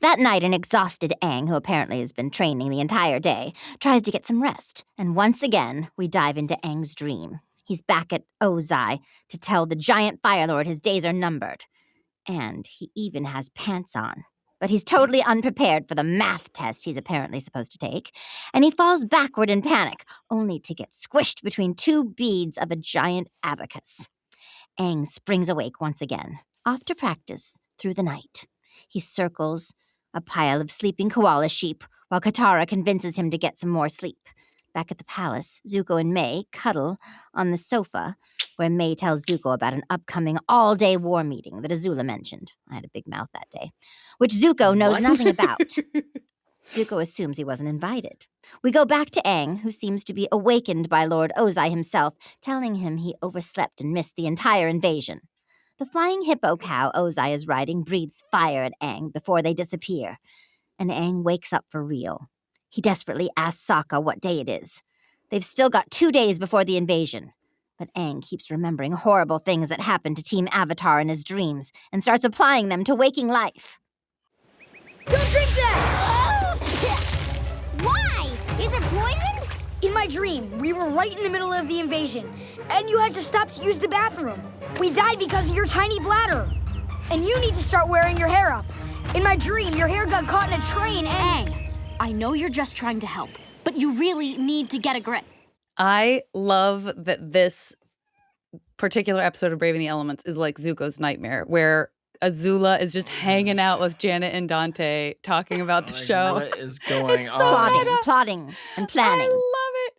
That night, an exhausted Aang, who apparently has been training the entire day, tries to get some rest. And once again, we dive into Aang's dream. He's back at Ozai to tell the giant Fire Lord his days are numbered. And he even has pants on. But he's totally unprepared for the math test he's apparently supposed to take, and he falls backward in panic, only to get squished between two beads of a giant abacus. Aang springs awake once again, off to practice through the night. He circles a pile of sleeping koala sheep while Katara convinces him to get some more sleep. Back at the palace, Zuko and May cuddle on the sofa where May tells Zuko about an upcoming all-day war meeting that Azula mentioned. I had a big mouth that day. Which Zuko knows nothing about. Zuko assumes he wasn't invited. We go back to Aang, who seems to be awakened by Lord Ozai himself, telling him he overslept and missed the entire invasion. The flying hippo cow Ozai is riding breathes fire at Aang before they disappear, and Aang wakes up for real. He desperately asks Sokka what day it is. They've still got 2 days before the invasion. But Aang keeps remembering horrible things that happened to Team Avatar in his dreams and starts applying them to waking life. Don't drink that! Why? Is it poison? In my dream, we were right in the middle of the invasion, and you had to stop to use the bathroom. We died because of your tiny bladder. And you need to start wearing your hair up. In my dream, your hair got caught in a train and... Aang, I know you're just trying to help, but you really need to get a grip. I love that this particular episode of Braving the Elements is like Zuko's nightmare, where Azula is just hanging out with Janet and Dante talking about the show. What is going It's on? so Plotting and planning. I love it.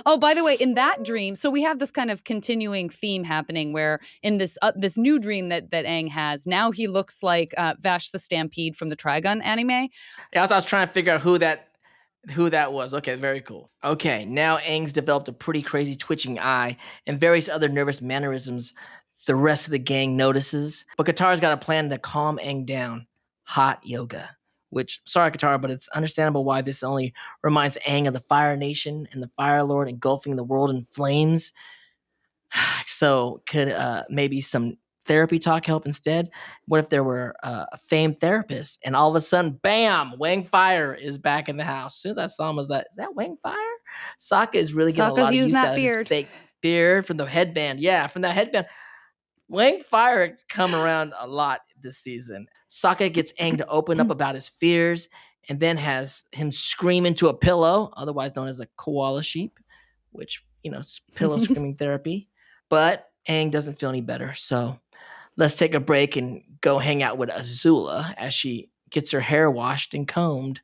Oh, by the way, in that dream, so we have this kind of continuing theme happening where in this this new dream that Aang has, now he looks like Vash the Stampede from the Trigun anime. Yeah, I was trying to figure out who that was. Okay, very cool. Okay, now Aang's developed a pretty crazy twitching eye and various other nervous mannerisms the rest of the gang notices. But Katara's got a plan to calm Aang down. Hot yoga. Which, sorry Katara, but it's understandable why this only reminds Aang of the Fire Nation and the Fire Lord engulfing the world in flames. So could maybe some therapy talk help instead? What if there were a famed therapist and all of a sudden, bam, Wang Fire is back in the house. As soon as I saw him, I was like, is that Wang Fire? Sokka is really getting a lot of use out of his fake beard from the headband. Yeah, from that headband. Wang Fire has come around a lot this season. Sokka gets Aang to open up about his fears and then has him scream into a pillow, otherwise known as a koala sheep, which, pillow screaming therapy. But Aang doesn't feel any better. So let's take a break and go hang out with Azula as she gets her hair washed and combed.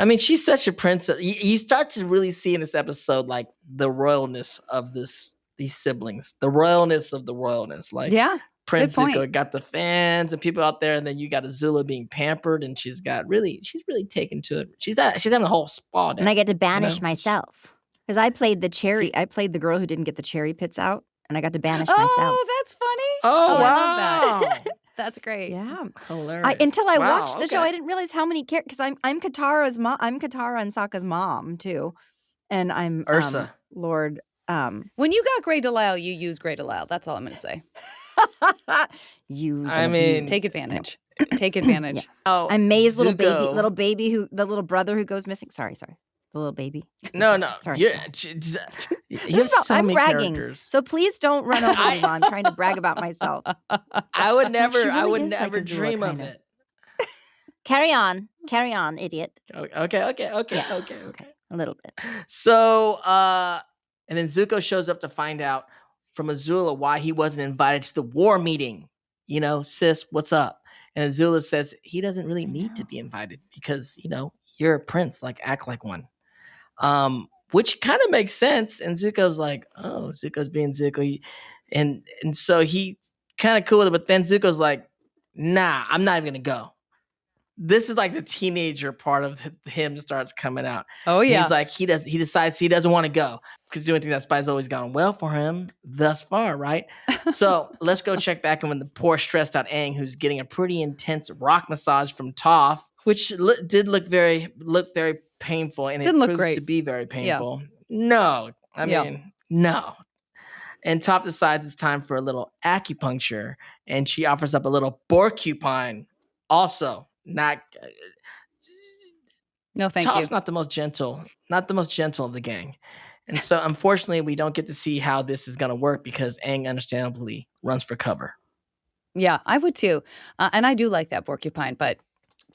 I mean, she's such a princess. You start to really see in this episode, like, the royalness of these siblings, the royalness of the royalness. Like, yeah, Prince Zuko got the fans and people out there, and then you got Azula being pampered, and she's really taken to it. She's having a whole spa down, and I get to banish myself because I played the girl who didn't get the cherry pits out, and I got to banish myself. Oh, that's funny. Oh, wow. I love that. That's great. Yeah, hilarious. Until I watched the show, I didn't realize how many characters. Because I'm Katara's mom. I'm Katara and Sokka's mom too, and I'm Ursa. Lord. When you got Grey Delisle, you use Grey Delisle. That's all I'm going to say. Take advantage. Take advantage. Yeah. Oh, I'm May's Zuko. little little brother who goes missing. Sorry, the little baby. No, sorry. You have so I'm many bragging, characters. so please don't run over me while I'm trying to brag about myself. I would never, She really I would is like never Azula, dream of kind of. it. Carry on, idiot. Okay. A little bit. So, and then Zuko shows up to find out from Azula why he wasn't invited to the war meeting. Sis, what's up? And Azula says he doesn't really need to be invited because, you're a prince, like act like one. Which kind of makes sense. And Zuko's like, oh, Zuko's being Zuko. And so he kind of cool with it, but then Zuko's like, nah, I'm not even gonna go. This is like the teenager part of him starts coming out. Oh yeah. And he's like, he decides he doesn't want to go because doing things that spy's always gone well for him thus far, right? So let's go check back in with the poor stressed out Aang, who's getting a pretty intense rock massage from Toph, which did look very painful, and Didn't it look proves great. to be very painful. No, I mean, no. And Toph decides it's time for a little acupuncture, and she offers up a little porcupine. Also, not No, thank Toph's you. not the most gentle of the gang. And so unfortunately we don't get to see how this is gonna work because Aang understandably runs for cover. Yeah, I would too. And I do like that porcupine, but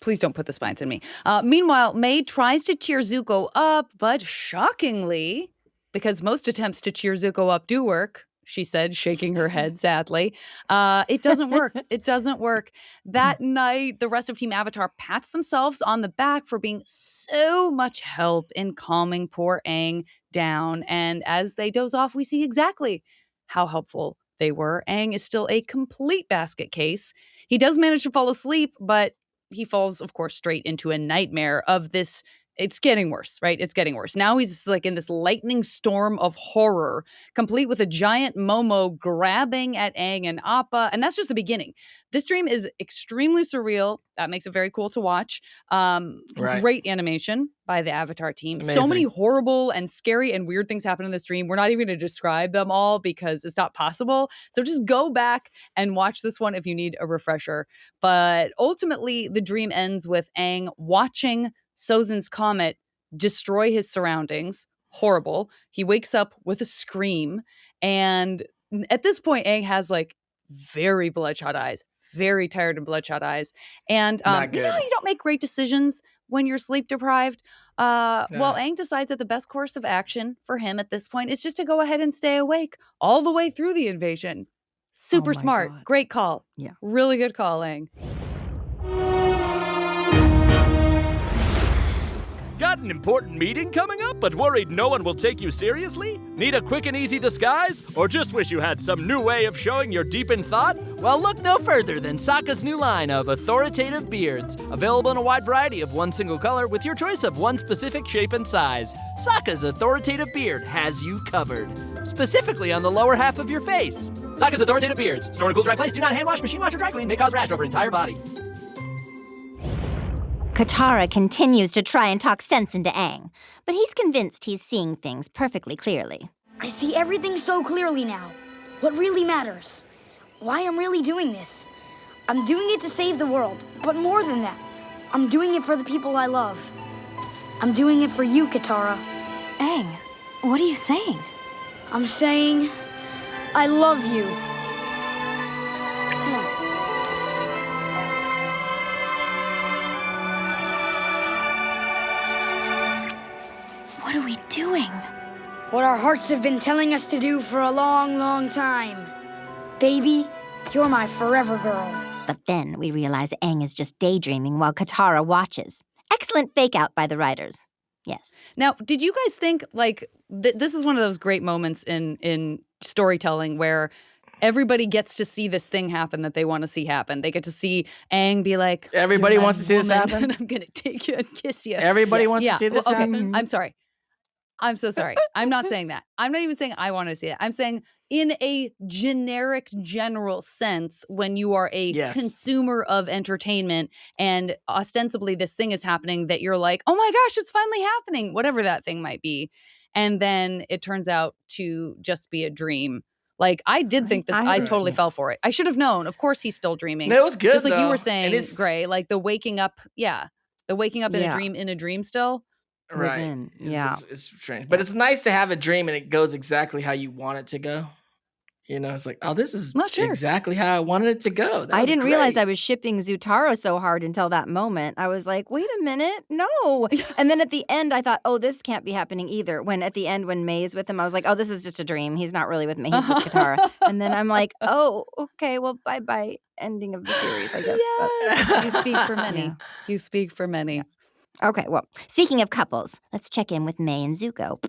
please don't put the spines in me. Meanwhile, May tries to cheer Zuko up, but shockingly, because most attempts to cheer Zuko up do work, she said, shaking her head sadly, it doesn't work. It doesn't work. That night, the rest of Team Avatar pats themselves on the back for being so much help in calming poor Aang down. And as they doze off, we see exactly how helpful they were. Aang is still a complete basket case. He does manage to fall asleep, but he falls, of course, straight into a nightmare of this. It's getting worse, right? It's getting worse. Now he's like in this lightning storm of horror, complete with a giant Momo grabbing at Aang and Appa. And that's just the beginning. This dream is extremely surreal. That makes it very cool to watch. Right. Great animation by the Avatar team. So Amazing. many horrible and scary and weird things happen in this dream. We're not even going to describe them all because it's not possible. So just go back and watch this one if you need a refresher. But ultimately, the dream ends with Aang watching Sozin's comet destroy his surroundings. Horrible. He wakes up with a scream. And at this point, Aang has like very bloodshot eyes, very tired and bloodshot eyes. And Not you know, good. you don't make great decisions when you're sleep deprived. Well, Aang decides that the best course of action for him at this point is just to go ahead and stay awake all the way through the invasion. Super my smart. God. Great call. Yeah. Really good call, Aang. Got an important meeting coming up, but worried no one will take you seriously? Need a quick and easy disguise? Or just wish you had some new way of showing your deep in thought? Well, look no further than Sokka's new line of authoritative beards. Available in a wide variety of one single color with your choice of one specific shape and size. Sokka's authoritative beard has you covered. Specifically on the lower half of your face. Sokka's authoritative beards. Store in a cool, dry place. Do not hand wash, machine wash, or dry clean. May cause rash over entire body. Katara continues to try and talk sense into Aang, but he's convinced he's seeing things perfectly clearly. I see everything so clearly now. What really matters. Why I'm really doing this. I'm doing it to save the world, but more than that, I'm doing it for the people I love. I'm doing it for you, Katara. Aang, what are you saying? I'm saying, I love you. What are we doing? What our hearts have been telling us to do for a long, long time. Baby, you're my forever girl. But then we realize Aang is just daydreaming while Katara watches. Excellent fake out by the writers. Yes. Now, did you guys think like this is one of those great moments in storytelling where everybody gets to see this thing happen that they want to see happen. They get to see Aang be like, Everybody "You're my wants to see this woman, happen? and I'm going to take you and kiss you." Everybody wants yeah. to see this well, okay. happen? I'm sorry. I'm so sorry. I'm not saying that. I'm not even saying I want to see it. I'm saying in a generic, general sense, when you are a Yes. consumer of entertainment and ostensibly this thing is happening that you're like, oh my gosh, it's finally happening, whatever that thing might be. And then it turns out to just be a dream. Like, I did think this, I agree. totally fell for it. I should have known. Of course, he's still dreaming. No, it was good, Just like you though. were And saying, it's- Gray, like the waking up, the waking up Yeah. in a dream still. Right. Within, It's- yeah. It's strange. But it's nice to have a dream and it goes exactly how you want it to go. You know, it's like, oh, this is Well, sure. exactly how I wanted it to go. That I was didn't realize great. I was shipping Zutaro so hard until that moment. I was like, wait a minute, no. And then at the end, I thought, oh, this can't be happening either. When at the end, when May is with him, I was like, oh, this is just a dream. He's not really with me. He's with Katara. And then I'm like, oh, okay, well, bye-bye. Ending of the series, I guess. That's You speak for many. Yeah. You speak for many. Okay, well, speaking of couples, let's check in with May and Zuko.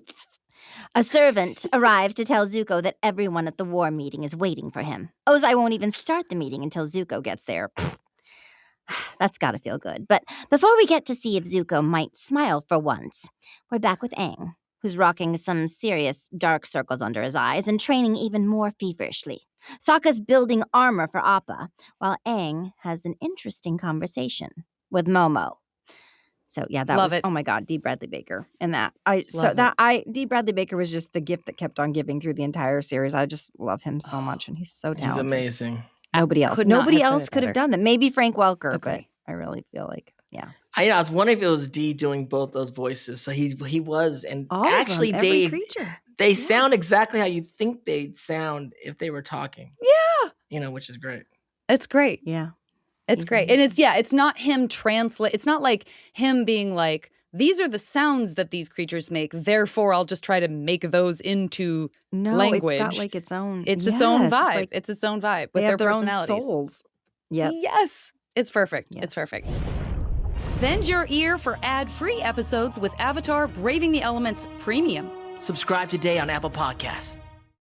A servant arrives to tell Zuko that everyone at the war meeting is waiting for him. Ozai won't even start the meeting until Zuko gets there. That's gotta feel good. But before we get to see if Zuko might smile for once, we're back with Aang, who's rocking some serious dark circles under his eyes and training even more feverishly. Sokka's building armor for Appa, while Aang has an interesting conversation with Momo. So yeah, that Love was it. oh my god, D. Bradley Baker in that. D. Bradley Baker was just the gift that kept on giving through the entire series. I just love him so much, and he's so He's talented. amazing. Nobody else. could not Nobody have said else it could have better. done that. Maybe Frank Welker, Okay. but I really feel like, yeah. I was wondering if it was D doing both those voices. So he was, and All of actually them, every they creature. they sound exactly how you think they'd sound if they were talking. Yeah. Which is great. It's great. Yeah. It's great. And it's not him translate. It's not like him being like, these are the sounds that these creatures make. Therefore, I'll just try to make those into language. It's got like its own. It's its own Yes, vibe. like It's its own vibe with they have their their own personalities. souls. Yep. Yes. It's perfect. Yes. It's perfect. Bend your ear for ad-free episodes with Avatar Braving the Elements Premium. Subscribe today on Apple Podcasts.